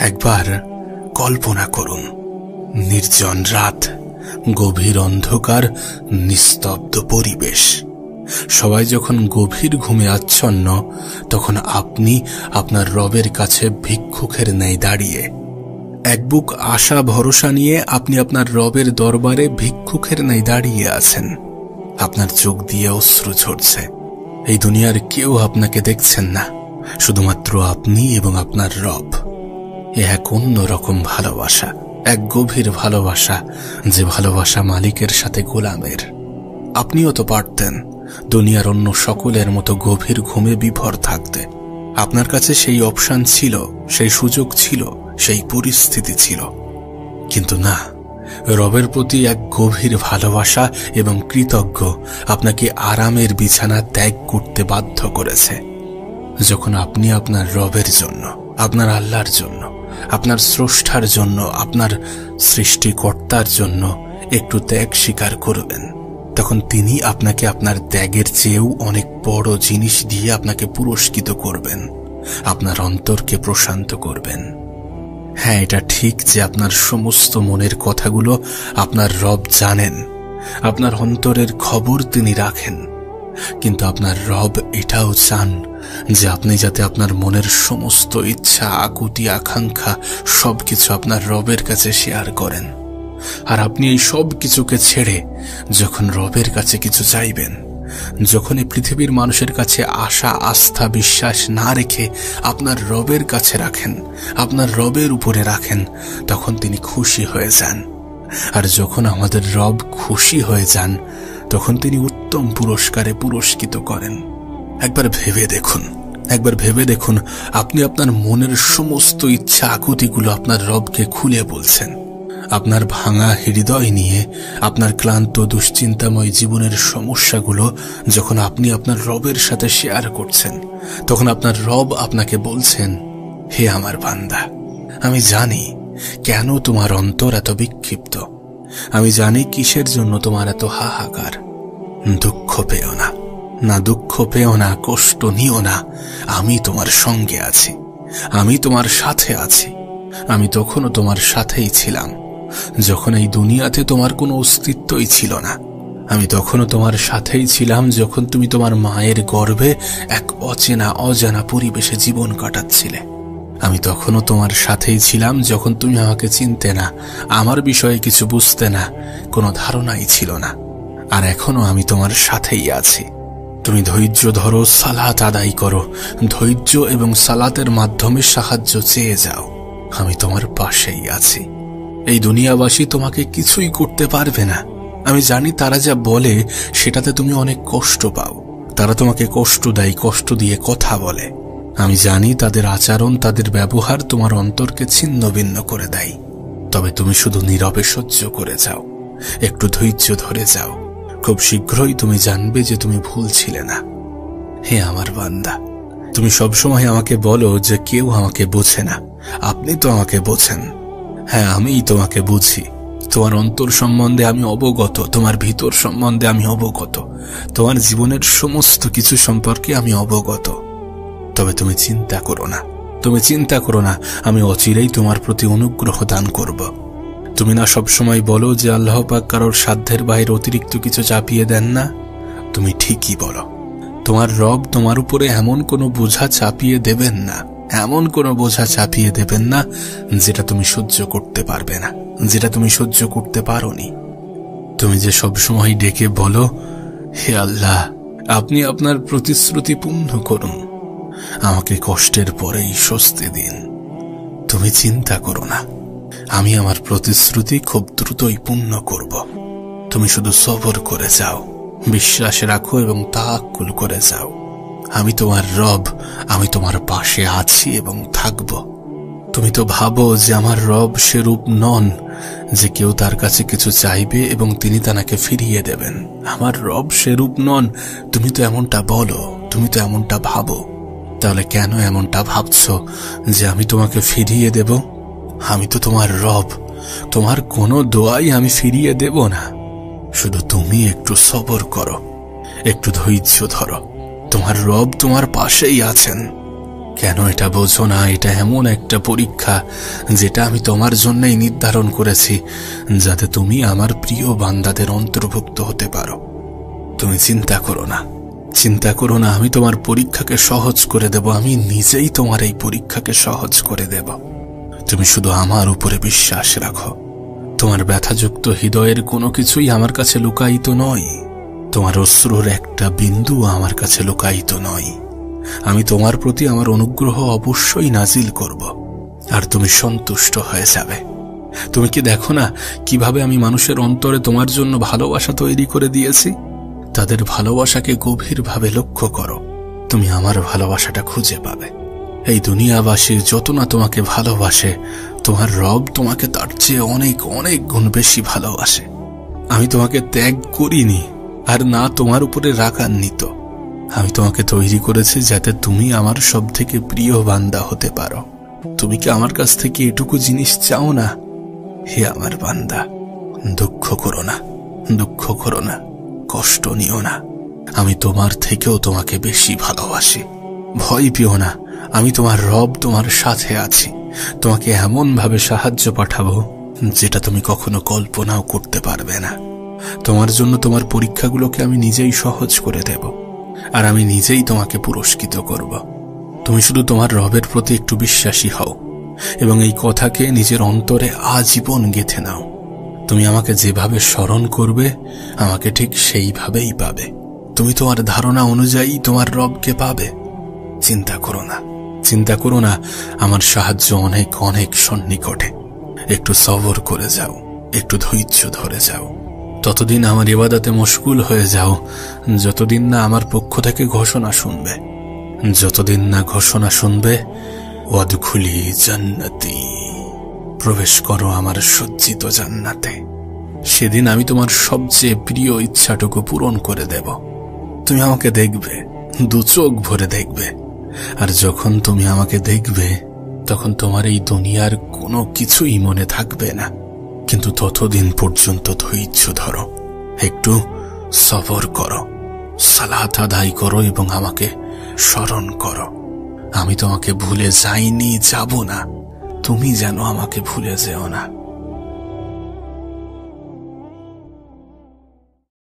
একবার কল্পনা করুন, নির্জন রাত, গভীর অন্ধকার, নিস্তব্ধ পরিবেশ। সবাই যখন গভীর ঘুমে আচ্ছন্ন, তখন আপনি আপনার রবের কাছে ভিক্ষুকের ন্যায় দাঁড়িয়ে। এক বুক আশা ভরসা নিয়ে আপনি আপনার রবের দরবারে ভিক্ষুকের ন্যায় দাঁড়িয়ে আছেন। আপনার চোখ দিয়ে অশ্রু ঝরছে। এই দুনিয়ার কেউ আপনাকে দেখছেন না, শুধুমাত্র আপনি এবং আপনার রব। এ এক অন্যরকম ভালোবাসা, এক গভীর ভালোবাসা, যে ভালোবাসা মালিকের সাথে গোলামের। আপনিও তো পারতেন দুনিয়ার অন্য সকলের মতো গভীর ঘুমে বিভোর থাকতে। আপনার কাছে সেই অপশন ছিল, সেই সুযোগ ছিল, সেই পরিস্থিতি ছিল। কিন্তু না, রবের প্রতি এক গভীর ভালোবাসা এবং কৃতজ্ঞ আপনাকে আরামের বিছানা ত্যাগ করতে বাধ্য করেছে। যখন আপনি আপনার রবের জন্য, আপনার আল্লাহর জন্য, আপনার স্রষ্টার জন্য, আপনার সৃষ্টিকর্তার জন্য একটু ত্যাগ স্বীকার করবেন, তখন তিনি আপনাকে আপনার ত্যাগের চেয়েও অনেক বড় জিনিস দিয়ে আপনাকে পুরস্কৃত করবেন, আপনার অন্তরকে প্রশান্ত করবেন। হ্যাঁ, এটা ঠিক যে আপনার সমস্ত মনের কথাগুলো আপনার রব জানেন, আপনার অন্তরের খবর তিনি রাখেন। কিন্তু আপনার রব এটাও চান যে আপনি যাতে আপনার মনের সমস্ত ইচ্ছা, আকুতি, আকাঙ্ক্ষা সবকিছু আপনার রবের কাছে শেয়ার করেন। আর আপনি এই সব কিছুকে ছেড়ে যখন রবের কাছে কিছু চাইবেন, যখন এই পৃথিবীর মানুষের কাছে আশা, আস্থা, বিশ্বাস না রেখে আপনার রবের কাছে রাখেন, আপনার রবের উপরে রাখেন, তখন তিনি খুশি হয়ে যান। আর যখন আমাদের রব খুশি হয়ে যান, তখন তিনি উত্তম পুরস্কারে পুরস্কৃত করেন। একবার ভেবে দেখুন আপনি আপনার মনের সমস্ত ইচ্ছা, আকুতিগুলো আপনার রবকে খুলে বলছেন। আপনার ভাঙা হৃদয় নিয়ে, আপনার ক্লান্ত দুশ্চিন্তাময় জীবনের সমস্যাগুলো যখন আপনি আপনার রবের সাথে শেয়ার করছেন, তখন আপনার রব আপনাকে বলছেন, হে আমার বান্দা, আমি জানি কেন তোমার অন্তর এত বিক্ষিপ্ত, আমি জানি কিসের জন্য তোমার এত হাহাকার। দুঃখ পেও না, দুঃখ পেও না, কষ্ট নিও না, আমি তোমার সঙ্গে আছি, আমি তোমার সাথে আছি। আমি তখনও তোমার সাথেই ছিলাম, যখন এই দুনিয়াতে তোমার কোনো অস্তিত্বই ছিল না। আমি তখনও তোমার সাথেই ছিলাম যখন তুমি তোমার মায়ের গর্ভে এক অচেনা অজানা পরিবেশে জীবন কাটাচ্ছিলে। আমি তখনও তোমার সাথেই ছিলাম যখন তুমি আমাকে চিনতে না, আমার বিষয়ে কিছু বুঝতে না, কোনো ধারণাই ছিল না। আর এখনো আমি তোমার সাথেই আছি। তুমি ধৈর্য ধরো, সালাত আদায় করো, ধৈর্য এবং সালাতের মাধ্যমে সাহায্য চেয়ে যাও, আমি তোমার পাশেই আছি। এই দুনিয়াবাসী তোমাকে কিছুই করতে পারবে না। আমি জানি তারা যা বলে সেটাতে তুমি অনেক কষ্ট পাও। তারা তোমাকে কষ্ট দেয়, কষ্ট দিয়ে কথা বলে। আমি জানি তাদের আচরণ, তাদের ব্যবহার তোমার অন্তরকে ছিন্ন ভিন্ন করে দেয়। তবে তুমি শুধু নীরবে সহ্য করে যাও, একটু ধৈর্য ধরে যাও। খুব শীঘ্রই তুমি জানবে যে তুমি ভুল ছিলে না। হে আমার বান্দা, তুমি সবসময় আমাকে বলো যে কেউ আমাকে বোঝে না, আপনি তো আমাকে বোঝেন। হ্যাঁ, আমিই তোমাকে বুঝি। তোমার অন্তর সম্বন্ধে আমি অবগত, তোমার ভিতর সম্বন্ধে আমি অবগত, তোমার জীবনের সমস্ত কিছু সম্পর্কে আমি অবগত। তবে তুমি চিন্তা করো না, আমি অচিরেই তোমার প্রতি অনুগ্রহ দান করব। তুমি না সবসময় বলো যে আল্লাহ পাক কারোর সাধ্যের বাইরে অতিরিক্ত কিছু চাপিয়ে দেন না? তুমি ঠিকই বলো। তোমার রব তোমার উপরে এমন কোনো বোঝা চাপিয়ে দেবেন না, এমন কোনো বোঝা চাপিয়ে দেবেন না যেটা তুমি সহ্য করতে পারবে না, যেটা তুমি সহ্য করতে পারোনি। তুমি যে সবসময় ডেকে বলো, হে আল্লাহ, আপনি আপনার প্রতিশ্রুতি পূর্ণ করুন, আমাকে কষ্টের পরেই স্বস্তি দিন। তুমি চিন্তা করো না, আমি আমার প্রতিশ্রুতি খুব দ্রুতই পূর্ণ করব। তুমি শুধু সবর করে যাও, বিশ্বাস রাখো এবং তাওয়াক্কুল করে যাও। আমি তোমার রব, আমি তোমার পাশে আছি এবং থাকব। তুমি তো ভাবো যে আমার রব সেরূপ নন যে কেউ তার কাছে কিছু চাইবে এবং তিনি তাকে ফিরিয়ে দেবেন। আমার রব সেরূপ নন। তুমি তো এমনটা বলো, তুমি তো এমনটা ভাবো। তাহলে কেন এমনটা ভাবছো যে আমি তোমাকে ফিরিয়ে দেব? আমি তো তোমার রব, তোমার কোনো দোয়াই আমি ফিরিয়ে দেব না। শুধু তুমি একটু সবর করো, একটু ধৈর্য ধরো। তোমার রব তোমার পাশেই আছেন। কেন এটা বোঝো না? এটা এমন একটা পরীক্ষা যেটা আমি তোমার জন্যই নির্ধারণ করেছি, যাতে তুমি আমার প্রিয় বান্দাদের অন্তর্ভুক্ত হতে পারো। তুমি চিন্তা করো না, চিন্তা করো না। আমি তোমার পরীক্ষাকে সহজ করে দেব। আমি নিজেই তোমার এই পরীক্ষাকে সহজ করে দেব। তুমি শুধু আমার উপরে বিশ্বাস রাখো। তোমার ব্যথাযুক্ত হৃদয়ের কোনো কিছুই আমার কাছে লুকায়িত নয়। তোমার অশ্রুর একটা বিন্দু আমার কাছে লুকায়িত নয়। আমি তোমার প্রতি আমার অনুগ্রহ অবশ্যই নাজিল করব, আর তুমি সন্তুষ্ট হয়ে যাবে। তুমি কি দেখো না কিভাবে আমি মানুষের অন্তরে তোমার জন্য ভালোবাসা তৈরি করে দিয়েছি? তাদের ভালোবাসাকে গভীরভাবে লক্ষ্য করো। তুমি আমার ভালোবাসাটা খুঁজে পাবে। এই দুনিয়াবাসীর যত না তোমাকে ভালোবাসে, তোমার রব তোমাকে তার চেয়ে অনেক অনেক গুণ বেশি ভালোবাসে। আমি তোমাকে ত্যাগ করিনি, আর না তোমার উপরে রাগান্বিত। আমি তোমাকে তৈরি করেছি যাতে তুমি আমার সব থেকে প্রিয় বান্দা হতে পারো। তুমি কি আমার কাছ থেকে এটুকু জিনিস চাও না? হে আমার বান্দা, দুঃখ করো না, দুঃখ করো না, কষ্ট নিও না। আমি তোমার থেকেও তোমাকে বেশি ভালোবাসি। ভয় পেও না, আমি তোমার রব তোমার সাথে আছি। তোমাকে এমন ভাবে সাহায্য পাঠাবো যেটা তুমি কখনো কল্পনাও করতে পারবে না। তোমার জন্য তোমার পরীক্ষাগুলোকে আমি নিজেই সহজ করে দেব, আর আমি নিজেই তোমাকে পুরস্কৃত করব। তুমি শুধু তোমার রবের প্রতি একটু বিশ্বাসী হও এবং এই কথাকে নিজের অন্তরে আজীবন গেঁথে নাও। তুমি আমাকে যেভাবে স্মরণ করবে, আমাকে ঠিক সেইভাবেই পাবে। তুমি তোমার ধারণা অনুযায়ী তোমার রবকে পাবে। চিন্তা করো না, চিন্তা করো না। আমার সাহায্য অনেক অনেক সন্নিকটে। একটু সবর করে যাও, একটু ধৈর্য ধরে যাও। ততদিন আমার ইবাদতে মশগুল হয়ে যাও, যতদিন না আমার পক্ষ থেকে ঘোষণা শুনবে। যতদিন না ঘোষণা শুনবে, ওয়াদখুলি জান্নাতি, প্রবেশ করো আমার সজ্জিত জান্নাতে। সেদিন আমি তোমার সবচেয়ে প্রিয় ইচ্ছাটুকু পূরণ করে দেব। তুমি আমাকে দেখবে, দু চোখ ভরে দেখবে। আর যখন তুমি আমাকে দেখবে, তখন তোমার এই দুনিয়ার কোনো কিছুই মনে থাকবে না। কিন্তু ততদিন পর্যন্ত ধৈর্য ধরো, একটু সবর করো, সালাত আদায় করো এবং আমাকে স্মরণ করো। আমি তোমাকে ভুলে যাইনি, যাব না। তুমি যেন আমাকে ভুলে যেও না।